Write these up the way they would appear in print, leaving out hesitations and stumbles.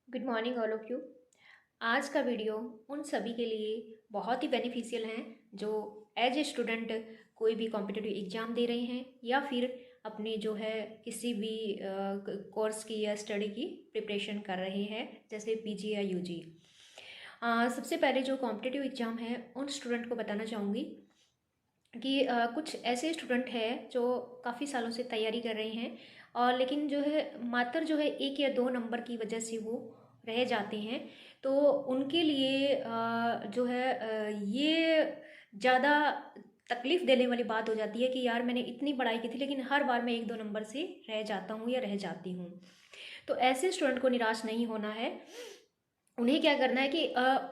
Good morning all of you. आज का video उन सभी के लिए बहुत ही बेनिफिशियल है जो एज ए स्टूडेंट कोई भी कॉम्पिटिटिव एग्ज़ाम दे रहे हैं या फिर अपने जो है किसी भी कोर्स की या स्टडी की प्रिपरेशन कर रहे हैं, जैसे पीजी या यूजी। सबसे पहले जो कॉम्पिटिटिव एग्ज़ाम है उन स्टूडेंट को बताना चाहूँगी कि कुछ ऐसे स्टूडेंट हैं जो काफ़ी सालों से तैयारी कर रहे हैं और लेकिन जो है मात्र जो है 1 या 2 नंबर की वजह से वो रह जाते हैं। तो उनके लिए जो है ये ज़्यादा तकलीफ़ देने वाली बात हो जाती है कि यार मैंने इतनी पढ़ाई की थी लेकिन हर बार मैं 1-2 नंबर से रह जाता हूँ या रह जाती हूँ। तो ऐसे स्टूडेंट को निराश नहीं होना है। उन्हें क्या करना है कि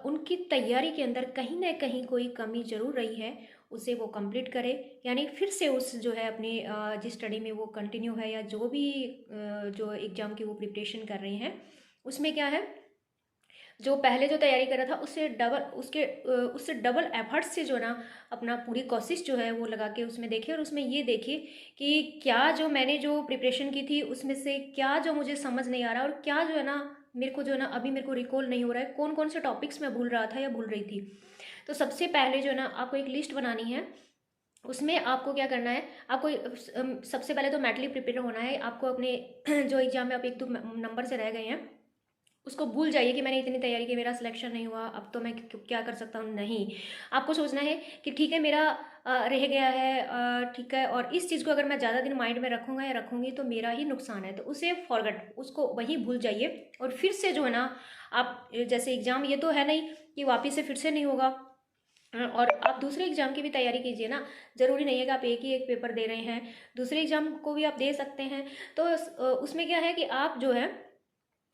उनकी तैयारी के अंदर कहीं न कहीं कोई कमी ज़रूर रही है, उसे वो कंप्लीट करे। यानी फिर से उस जो है अपनी जिस स्टडी में वो कंटिन्यू है या जो भी जो एग्ज़ाम की वो प्रिपरेशन कर रहे हैं, उसमें क्या है, जो पहले जो तैयारी कर रहा था उससे डबल एफर्ट से जो है ना अपना पूरी कोशिश जो है वो लगा के उसमें देखे और उसमें ये देखे कि क्या जो मैंने जो प्रिपरेशन की थी उसमें से क्या जो मुझे समझ नहीं आ रहा और क्या जो है ना मेरे को जो है ना अभी मेरे को रिकॉल नहीं हो रहा है, कौन कौन से टॉपिक्स मैं भूल रहा था या भूल रही थी। तो सबसे पहले जो है ना आपको एक लिस्ट बनानी है। उसमें आपको क्या करना है, आपको सबसे पहले तो मेंटली प्रिपेयर होना है। आपको अपने जो एग्जाम में आप एक दो नंबर से रह गए हैं उसको भूल जाइए कि मैंने इतनी तैयारी की, मेरा सिलेक्शन नहीं हुआ, अब तो मैं क्या कर सकता हूँ। नहीं, आपको सोचना है कि ठीक है मेरा रह गया है, ठीक है, और इस चीज़ को अगर मैं ज़्यादा दिन माइंड में रखूँगा या रखूँगी तो मेरा ही नुकसान है। तो उसे फॉरगेट, उसको वही भूल जाइए और फिर से जो है ना आप जैसे एग्ज़ाम ये तो है नहीं कि वापस से फिर से नहीं होगा। और आप दूसरे एग्ज़ाम की भी तैयारी कीजिए ना। ज़रूरी नहीं है कि आप एक ही एक पेपर दे रहे हैं, दूसरे एग्ज़ाम को भी आप दे सकते हैं। तो उसमें क्या है कि आप जो है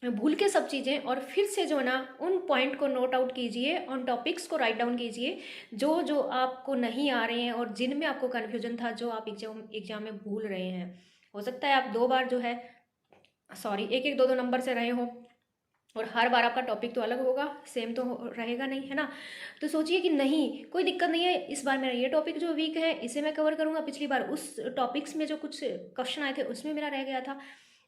भूल के सब चीज़ें और फिर से जो है ना उन पॉइंट को नोट आउट कीजिए, उन टॉपिक्स को राइट डाउन कीजिए जो जो आपको नहीं आ रहे हैं और जिनमें आपको कन्फ्यूजन था, जो आप एग्जाम एग्जाम में भूल रहे हैं। हो सकता है आप 2 बार जो है सॉरी 1-1 2-2 नंबर से रहे हो और हर बार आपका टॉपिक तो अलग होगा, सेम तो रहेगा नहीं, है ना। तो सोचिए कि नहीं, कोई दिक्कत नहीं है, इस बार मेरा ये टॉपिक जो वीक है इसे मैं कवर करूँगा, पिछली बार उस टॉपिक्स में जो कुछ क्वेश्चन आए थे उसमें मेरा रह गया था।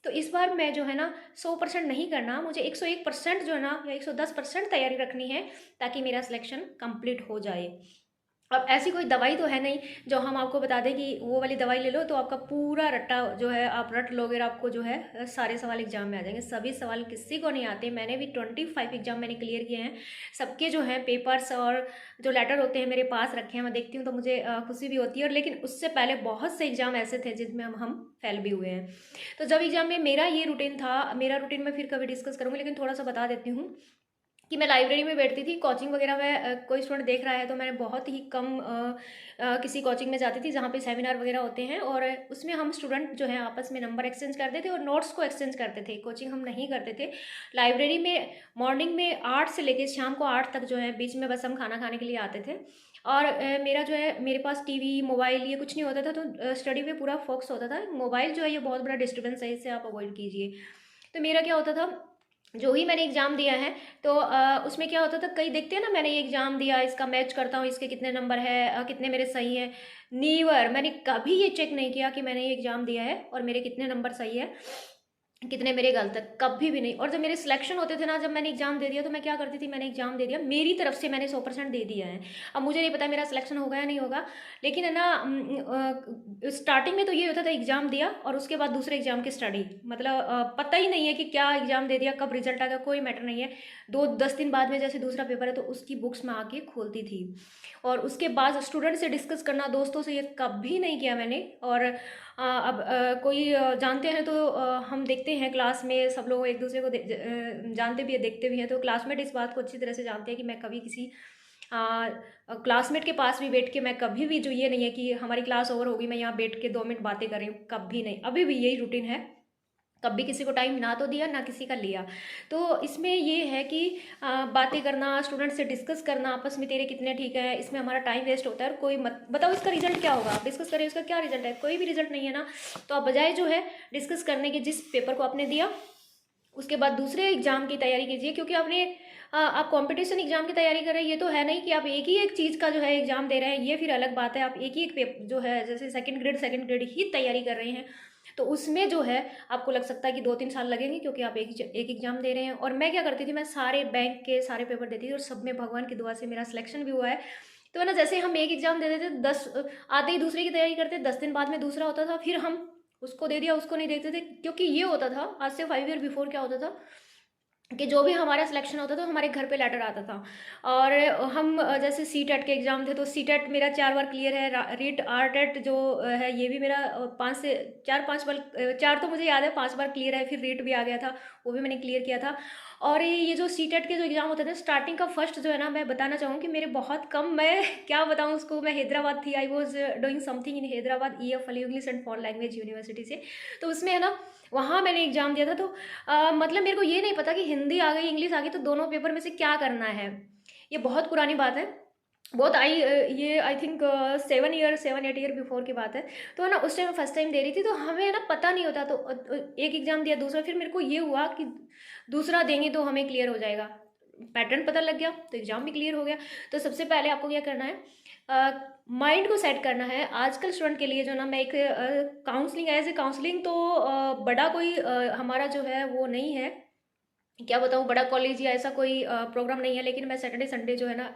तो इस बार मैं जो है ना 100% नहीं करना, मुझे 101% जो है ना या 110% तैयारी रखनी है ताकि मेरा सिलेक्शन कंप्लीट हो जाए। अब ऐसी कोई दवाई तो है नहीं जो हम आपको बता दें कि वो वाली दवाई ले लो तो आपका पूरा रट्टा जो है आप रट लोगे और आपको जो है सारे सवाल एग्जाम में आ जाएंगे। सभी सवाल किसी को नहीं आते। मैंने भी 25 एग्जाम मैंने क्लियर किए हैं। सबके जो हैं पेपर्स और जो लेटर होते हैं मेरे पास रखे हैं, मैं देखती हूँ तो मुझे खुशी भी होती है। और लेकिन उससे पहले बहुत से एग्जाम ऐसे थे जिसमें हम फेल भी हुए हैं। तो जब एग्जाम में मेरा ये रूटीन था, मेरा रूटीन मैं फिर कभी डिस्कस करूँगी, लेकिन थोड़ा सा बता देती हूँ कि मैं लाइब्रेरी में बैठती थी। कोचिंग वगैरह में कोई स्टूडेंट देख रहा है तो मैंने बहुत ही कम किसी कोचिंग में जाती थी जहाँ पे सेमिनार वगैरह होते हैं और उसमें हम स्टूडेंट जो है आपस में नंबर एक्सचेंज करते थे और नोट्स को एक्सचेंज करते थे। कोचिंग हम नहीं करते थे। लाइब्रेरी में मॉर्निंग में 8 से लेकर शाम को 8 तक जो है बीच में बस हम खाना खाने के लिए आते थे। और मेरा जो है मेरे पास टीवी मोबाइल ये कुछ नहीं होता था, तो स्टडी पे पूरा फोकस होता था। मोबाइल जो है ये बहुत बड़ा डिस्टर्बेंस है, इससे आप अवॉइड कीजिए। तो मेरा क्या होता था, जो ही मैंने एग्ज़ाम दिया है तो उसमें क्या होता था, कई देखते हैं ना, मैंने ये एग्ज़ाम दिया, इसका मैच करता हूँ, इसके कितने नंबर है, कितने मेरे सही हैं। नीवर मैंने कभी ये चेक नहीं किया कि मैंने ये एग्ज़ाम दिया है और मेरे कितने नंबर सही है, कितने मेरे गलत है, कभी भी नहीं। और जब मेरे सिलेक्शन होते थे ना, जब मैंने एग्जाम दे दिया तो मैं क्या करती थी, मैंने एग्जाम दे दिया, मेरी तरफ से मैंने 100% दे दिया है। अब मुझे नहीं पता मेरा सिलेक्शन होगा या नहीं होगा, लेकिन है ना स्टार्टिंग में तो ये होता था एग्जाम दिया और उसके बाद दूसरे एग्जाम की स्टडी, मतलब पता ही नहीं है कि क्या एग्जाम दे दिया, कब रिजल्ट आ गया, कोई मैटर नहीं है। 2-10 दिन बाद में जैसे दूसरा पेपर है तो उसकी बुक्स में आके खोलती थी और उसके बाद स्टूडेंट से डिस्कस करना, दोस्तों से, ये कभी नहीं किया मैंने। और अब कोई जानते हैं तो हम देखते हैं क्लास में सब लोग एक दूसरे को जानते भी है, देखते भी हैं, तो क्लासमेट इस बात को अच्छी तरह से जानते हैं कि मैं कभी किसी क्लासमेट के पास भी बैठ के मैं कभी भी, जो ये नहीं है कि हमारी क्लास ओवर होगी मैं यहाँ बैठ के 2 मिनट बातें कर रही हूँ, कभी नहीं। अभी भी यही रूटीन है, कभी किसी को टाइम ना तो दिया ना किसी का लिया। तो इसमें ये है कि बातें करना, स्टूडेंट से डिस्कस करना आपस में, तेरे कितने ठीक है, इसमें हमारा टाइम वेस्ट होता है। और कोई मत बताओ इसका रिजल्ट क्या होगा, आप डिस्कस करें उसका क्या रिजल्ट है, कोई भी रिजल्ट नहीं है ना। तो आप बजाय जो है डिस्कस करने के, जिस पेपर को आपने दिया उसके बाद दूसरे एग्जाम की तैयारी कीजिए, क्योंकि आपने आप कंपटीशन एग्जाम की तैयारी कर रहे हैं। ये तो है नहीं कि आप एक ही एक चीज़ का जो है एग्जाम दे रहे हैं, ये फिर अलग बात है। आप एक ही एक पेपर जो है जैसे सेकंड ग्रेड ही तैयारी कर रहे हैं तो उसमें जो है आपको लग सकता है कि 2-3 साल लगेंगे, क्योंकि आप एक एग्ज़ाम दे रहे हैं। और मैं क्या करती थी, मैं सारे बैंक के सारे पेपर देती थी और सब में भगवान की दुआ से मेरा सिलेक्शन भी हुआ है। तो है ना, जैसे हम एक एग्ज़ाम दे देते, 10 आते ही दूसरे की तैयारी करते, 10 दिन बाद में दूसरा होता था, फिर हम उसको दे दिया, उसको नहीं देखते थे। क्योंकि ये होता था, आज से 5 ईयर बिफोर क्या होता था कि जो भी हमारा सिलेक्शन होता था हमारे घर पे लेटर आता था। और हम जैसे सीटेट के एग्ज़ाम थे, तो सीटेट मेरा 4 बार क्लियर है। रीट आरटेट जो है ये भी मेरा 5 से 4-5 बार, 4 तो मुझे याद है, 5 बार क्लियर है। फिर रीट भी आ गया था, वो भी मैंने क्लियर किया था। और ये जो सीटेट के जो एग्ज़ाम होते थे, स्टार्टिंग का फर्स्ट जो है ना, मैं बताना चाहूँ कि मेरे बहुत कम, मैं क्या बताऊँ उसको, मैं हैदराबाद थी, I was doing something in Hyderabad, EFL English and foreign language university से। तो उसमें है ना, वहाँ मैंने एग्ज़ाम दिया था। तो मतलब मेरे को ये नहीं पता कि हिंदी आ गई, इंग्लिश आ गई, तो दोनों पेपर में से क्या करना है। ये बहुत पुरानी बात है। बहुत ये आई थिंक 7-8 ईयर बिफोर की बात है। तो है ना, उस टाइम मैं फर्स्ट टाइम दे रही थी, तो हमें है ना पता नहीं होता। तो एक एग्ज़ाम दिया, दूसरा, फिर मेरे को ये हुआ कि दूसरा देंगे तो हमें क्लियर हो जाएगा। पैटर्न पता लग गया, तो एग्ज़ाम भी क्लियर हो गया। तो सबसे पहले आपको क्या करना है, माइंड को सेट करना है। आजकल स्टूडेंट के लिए जो ना, मैं एक काउंसलिंग, एज ए काउंसलिंग, तो बड़ा कोई हमारा जो है वो नहीं है, क्या बताऊँ, बड़ा कॉलेज या ऐसा कोई प्रोग्राम नहीं है। लेकिन मैं सैटरडे संडे जो है ना,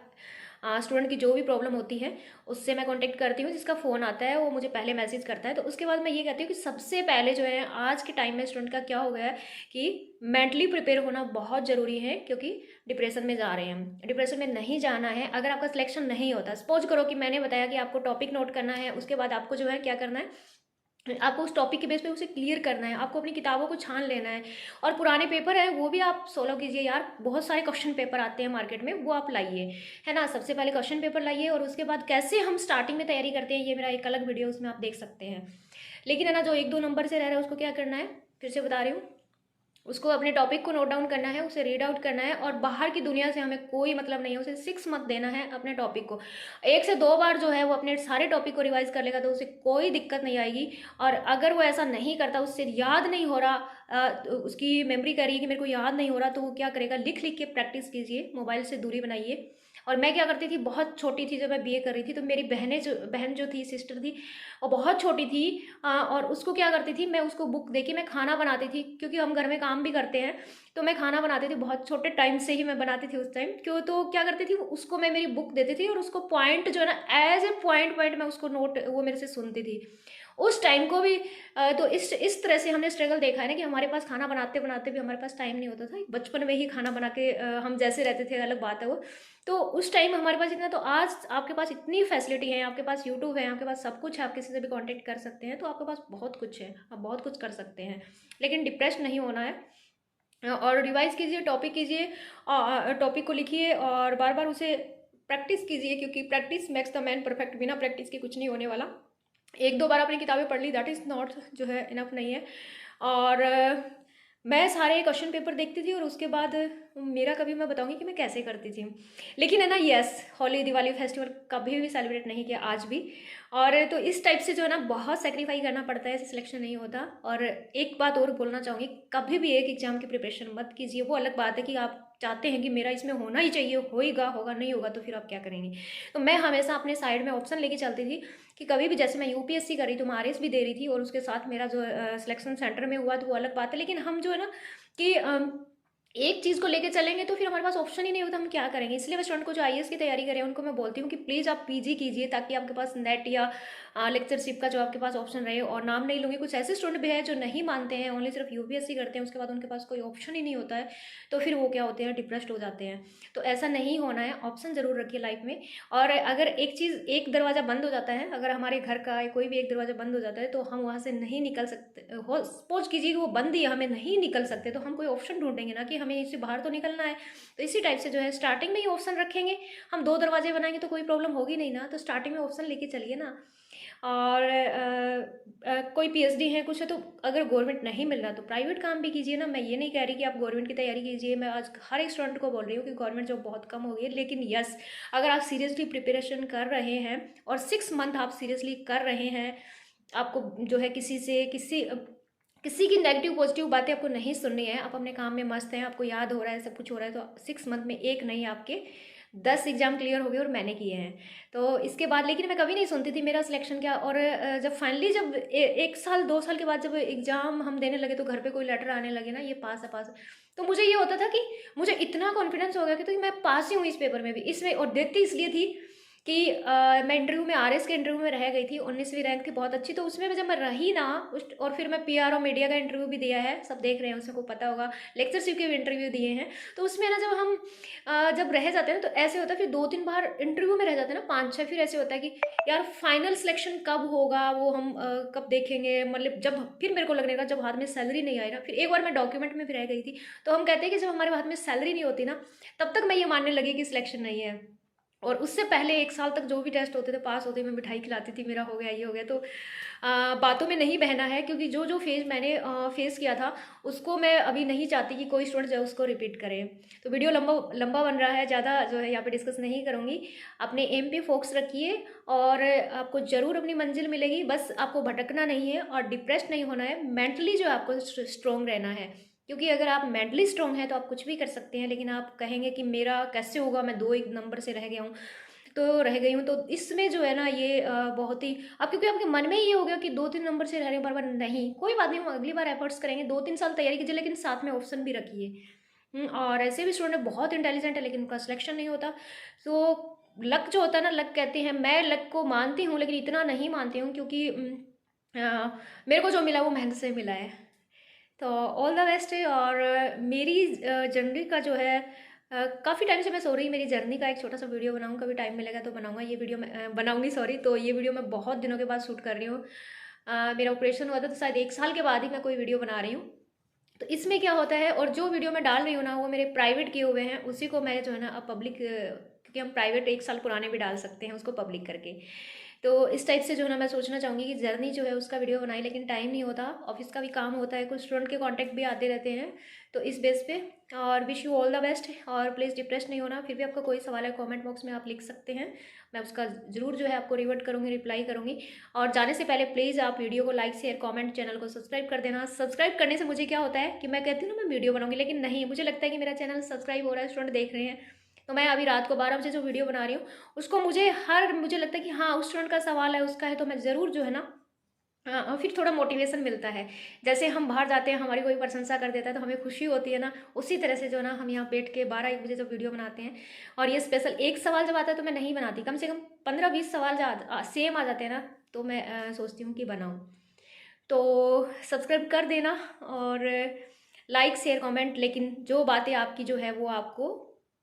स्टूडेंट की जो भी प्रॉब्लम होती है उससे मैं कांटेक्ट करती हूँ। जिसका फ़ोन आता है वो मुझे पहले मैसेज करता है। तो उसके बाद मैं ये कहती हूँ कि सबसे पहले जो है आज के टाइम में स्टूडेंट का क्या हो गया है कि मेंटली प्रिपेयर होना बहुत ज़रूरी है। क्योंकि डिप्रेशन में जा रहे हैं हम, डिप्रेशन में नहीं जाना है। अगर आपका सिलेक्शन नहीं होता, सपोज करो कि मैंने बताया कि आपको टॉपिक नोट करना है, उसके बाद आपको जो है क्या करना है, आपको उस टॉपिक के बेस पे उसे क्लियर करना है। आपको अपनी किताबों को छान लेना है, और पुराने पेपर हैं वो भी आप सोल्व कीजिए। यार बहुत सारे क्वेश्चन पेपर आते हैं मार्केट में, वो आप लाइए, है ना। सबसे पहले क्वेश्चन पेपर लाइए, और उसके बाद कैसे हम स्टार्टिंग में तैयारी करते हैं, ये मेरा एक अलग वीडियो, उसमें आप देख सकते हैं। लेकिन है ना, जो 1-2 नंबर से रह रहा है उसको क्या करना है, फिर से बता रही हूँ, उसको अपने टॉपिक को नोट डाउन करना है, उसे रीड आउट करना है। और बाहर की दुनिया से हमें कोई मतलब नहीं है, उसे 6 मत देना है अपने टॉपिक को। 1 से 2 बार जो है वो अपने सारे टॉपिक को रिवाइज कर लेगा, तो उसे कोई दिक्कत नहीं आएगी। और अगर वो ऐसा नहीं करता, उससे याद नहीं हो रहा, तो उसकी मेमोरी कह रही है कि मेरे को याद नहीं हो रहा, तो वो क्या करेगा, लिख लिख के प्रैक्टिस कीजिए, मोबाइल से दूरी बनाइए। और मैं क्या करती थी, बहुत छोटी थी जब मैं BA कर रही थी, तो मेरी बहन जो थी, सिस्टर थी, और बहुत छोटी थी, और उसको क्या करती थी, मैं उसको बुक दे के मैं खाना बनाती थी। क्योंकि हम घर में काम भी करते हैं, तो मैं खाना बनाती थी, बहुत छोटे टाइम से ही मैं बनाती थी उस टाइम। क्यों, तो क्या करती थी, उसको मैं मेरी बुक देती थी, और उसको पॉइंट जो है ना, एज ए पॉइंट पॉइंट मैं उसको नोट, वो मेरे से सुनती थी उस टाइम को भी। तो इस तरह से हमने स्ट्रगल देखा है ना, कि हमारे पास खाना बनाते बनाते भी हमारे पास टाइम नहीं होता था। बचपन में ही खाना बना के हम जैसे रहते थे, अलग बात है वो। तो उस टाइम हमारे पास इतना, तो आज आपके पास इतनी फैसिलिटी है, आपके पास यूट्यूब है, आपके पास सब कुछ है, आप किसी से भी कांटेक्ट कर सकते हैं। तो आपके पास बहुत कुछ है, आप बहुत कुछ कर सकते हैं। लेकिन डिप्रेस नहीं होना है, और रिवाइज कीजिए, टॉपिक कीजिए, टॉपिक को लिखिए, और बार बार उसे प्रैक्टिस कीजिए। क्योंकि practice makes the man perfect, बिना प्रैक्टिस के कुछ नहीं होने वाला। 1-2 बार आपने किताबें पढ़ ली, दैट इज़ नॉट जो है इनफ नहीं है। और मैं सारे क्वेश्चन पेपर देखती थी, और उसके बाद मेरा, कभी मैं बताऊंगी कि मैं कैसे करती थी। लेकिन है ना, यस, होली दिवाली फेस्टिवल कभी भी सेलिब्रेट नहीं किया, आज भी। और तो इस टाइप से जो है ना, बहुत सेक्रीफाई करना पड़ता है, ऐसे सिलेक्शन नहीं होता। और एक बात और बोलना चाहूँगी, कभी भी एक एग्जाम की प्रिपरेशन मत कीजिए। वो अलग बात है कि आप चाहते हैं कि मेरा इसमें होना ही चाहिए, होएगा, होगा, नहीं होगा तो फिर आप क्या करेंगे। तो मैं हमेशा अपने साइड में ऑप्शन लेके चलती थी, कि कभी भी, जैसे मैं UPSC कर रही, तो मैं RS भी दे रही थी, और उसके साथ मेरा जो सिलेक्शन सेंटर में हुआ, तो वो अलग बात है। लेकिन हम जो है ना, कि एक चीज़ को लेके चलेंगे तो फिर हमारे पास ऑप्शन ही नहीं होता, हम क्या करेंगे। इसलिए मैं स्टूडेंट को जो IAS की तैयारी करें, उनको मैं बोलती हूँ कि प्लीज़ आप PG कीजिए, ताकि आपके पास नेट या लेक्चरशिप का जो आपके पास ऑप्शन रहे। और नाम नहीं लूँगी, कुछ ऐसे स्टूडेंट भी हैं जो नहीं मानते हैं, ओनली सिर्फ UPSC करते हैं, उसके बाद उनके पास कोई ऑप्शन ही नहीं होता है, तो फिर वो क्या होते हैं, डिप्रेस्ड हो जाते हैं। तो ऐसा नहीं होना है, ऑप्शन ज़रूर रखिए लाइफ में। और अगर एक चीज़, एक दरवाज़ा बंद हो जाता है, अगर हमारे घर का कोई भी एक दरवाज़ा बंद हो जाता है, तो हम वहाँ से नहीं निकल सकते। हो सपोज कीजिए कि वो बंद ही है, हमें नहीं निकल सकते, तो हम कोई ऑप्शन ढूंढेंगे ना, कि हमें इससे बाहर तो निकलना है। तो इसी टाइप से जो है, स्टार्टिंग में ही ऑप्शन रखेंगे। हम 2 दरवाजे बनाएंगे तो कोई प्रॉब्लम होगी नहीं ना, तो स्टार्टिंग में ऑप्शन लेके चलिए ना। और कोई PhD है, कुछ है, तो अगर गवर्नमेंट नहीं मिल रहा तो प्राइवेट काम भी कीजिए ना। मैं ये नहीं कह रही कि आप गवर्नमेंट की तैयारी कीजिए, मैं आज हर एक स्टूडेंट को बोल रही हूँ कि गवर्नमेंट जॉब बहुत कम हो गई है। लेकिन यस, अगर आप सीरियसली प्रिपरेशन कर रहे हैं, और 6 मंथ आप सीरियसली कर रहे हैं, आपको जो है किसी की नेगेटिव पॉजिटिव बातें आपको नहीं सुननी है, आप अपने काम में मस्त हैं, आपको याद हो रहा है, सब कुछ हो रहा है, तो 6 मंथ में एक नहीं, आपके 10 एग्ज़ाम क्लियर हो गए और मैंने किए हैं। तो इसके बाद लेकिन मैं कभी नहीं सुनती थी मेरा सिलेक्शन क्या, और जब फाइनली जब 1 साल 2 साल के बाद जब एग्ज़ाम हम देने लगे तो घर पे कोई लेटर आने लगे ना, ये पास है पास है, तो मुझे ये होता था कि मुझे इतना कॉन्फिडेंस हो गया कि तो मैं पास ही हूँ इस पेपर में भी, इसमें। और देती इसलिए थी कि मैं इंटरव्यू में आरएस के इंटरव्यू में रह गई थी, 19वीं रैंक थी बहुत अच्छी, तो उसमें जब मैं रही ना और फिर मैं पीआर और मीडिया का इंटरव्यू भी दिया है, सब देख रहे हैं उसमें, को पता होगा, लेक्चरशिप के भी इंटरव्यू दिए हैं। तो उसमें ना जब हम जब रह जाते हैं ना तो ऐसे होता है, फिर 2-3 बार इंटरव्यू में रह जाते हैं ना, 5-6, फिर ऐसे होता है कि यार फाइनल सिलेक्शन कब होगा, वो हम कब देखेंगे, मतलब जब फिर मेरे को लगने लगा जब हाथ में सैलरी नहीं आई ना, फिर एक बार मैं डॉक्यूमेंट में भी रह गई थी। तो हम कहते हैं कि जब हमारे हाथ में सैलरी नहीं होती ना, तब तक मैं ये मानने लगी कि सिलेक्शन नहीं है। और उससे पहले 1 साल तक जो भी टेस्ट होते थे पास होते, मैं मिठाई खिलाती थी, मेरा हो गया, ये हो गया। तो बातों में नहीं बहना है, क्योंकि जो जो फेज़ मैंने फेस किया था उसको मैं अभी नहीं चाहती कि कोई स्टूडेंट जो है उसको रिपीट करे। तो वीडियो लंबा लंबा बन रहा है, ज़्यादा जो है यहाँ पे डिस्कस नहीं करूँगी। अपने एम पे फोकस रखिए और आपको ज़रूर अपनी मंजिल मिलेगी। बस आपको भटकना नहीं है और डिप्रेस्ड नहीं होना है, मेंटली जो है आपको स्ट्रॉन्ग रहना है। क्योंकि अगर आप मेंटली स्ट्रॉन्ग हैं तो आप कुछ भी कर सकते हैं, लेकिन आप कहेंगे कि मेरा कैसे होगा, मैं 2 एक नंबर से रह गया हूँ, तो रह गई हूँ, तो इसमें जो है ना ये बहुत ही अब, क्योंकि आपके मन में ये हो गया कि 2-3 नंबर से रह रहे हैं बार-बार, नहीं, कोई बात नहीं, हम अगली बार एफर्ट्स करेंगे, 2-3 साल तैयारी कीजिए, लेकिन साथ में ऑप्शन भी रखिए। और ऐसे भी स्टूडेंट बहुत इंटेलिजेंट है लेकिन उनका सिलेक्शन नहीं होता। तो लक जो होता है ना, लक कहते हैं, मैं लक को मानती हूँ लेकिन इतना नहीं मानती हूँ, क्योंकि मेरे को जो मिला वो मेहनत से मिला है। तो ऑल द बेस्ट है। और मेरी जर्नी का जो है काफ़ी टाइम से मैं सो रही, मेरी जर्नी का एक छोटा सा वीडियो बनाऊँ, कभी टाइम मिलेगा तो बनाऊँगा, ये वीडियो मैं बनाऊँगी, सॉरी। तो ये वीडियो मैं बहुत दिनों के बाद शूट कर रही हूँ। मेरा ऑपरेशन हुआ था तो शायद 1 साल के बाद ही मैं कोई वीडियो बना रही हूँ। तो इसमें क्या होता है, और जो वीडियो मैं डाल रही हूँ ना वो मेरे प्राइवेट किए हुए हैं, उसी को मैं जो है ना अब पब्लिक, क्योंकि हम प्राइवेट 1 साल पुराने भी डाल सकते हैं उसको पब्लिक करके। तो इस टाइप से जो है ना मैं सोचना चाहूँगी कि जर्नी जो है उसका वीडियो बनाई, लेकिन टाइम नहीं होता, ऑफिस का भी काम होता है, कुछ स्टूडेंट के कांटेक्ट भी आते रहते हैं, तो इस बेस पे। और wish you all the best, और प्लीज़ डिप्रेस नहीं होना। फिर भी आपका कोई सवाल है कमेंट बॉक्स में आप लिख सकते हैं, मैं उसका ज़रूर जो है आपको रिवर्ट करूँगी, रिप्लाई करूँगी। और जाने से पहले प्लीज़ आप वीडियो को लाइक शेयर कमेंट, चैनल को सब्सक्राइब कर देना। सब्सक्राइब करने से मुझे क्या होता है कि मैं कहती हूँ ना मैं वीडियो बनाऊँगी, लेकिन नहीं, मुझे लगता है कि मेरा चैनल सब्सक्राइब हो रहा है, स्टूडेंट देख रहे हैं, तो मैं अभी रात को 12 बजे जो वीडियो बना रही हूँ उसको मुझे लगता है कि हाँ उस स्टूडेंट का सवाल है, उसका है, तो मैं ज़रूर जो है ना फिर थोड़ा मोटिवेशन मिलता है। जैसे हम बाहर जाते हैं, हमारी कोई प्रशंसा कर देता है तो हमें खुशी होती है ना, उसी तरह से जो है ना हम यहाँ बैठ के 12-1 बजे जब वीडियो बनाते हैं, और ये स्पेशल एक सवाल जब आता है तो मैं नहीं बनाती, कम से कम 15-20 सवाल जब सेम आ जाते हैं ना, तो मैं सोचती हूँ कि बनाऊँ। तो सब्सक्राइब कर देना और लाइक शेयर कमेंट, लेकिन जो बातें आपकी जो है वो आपको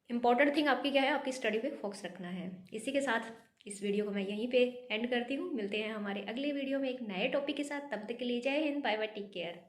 इम्पॉर्टेंट थिंग आपकी क्या है, आपकी स्टडी पे फोकस रखना है। इसी के साथ इस वीडियो को मैं यहीं पे एंड करती हूँ। मिलते हैं हमारे अगले वीडियो में एक नए टॉपिक के साथ, तब तक के लिए जय हिंद, बाय बाय, टेक केयर।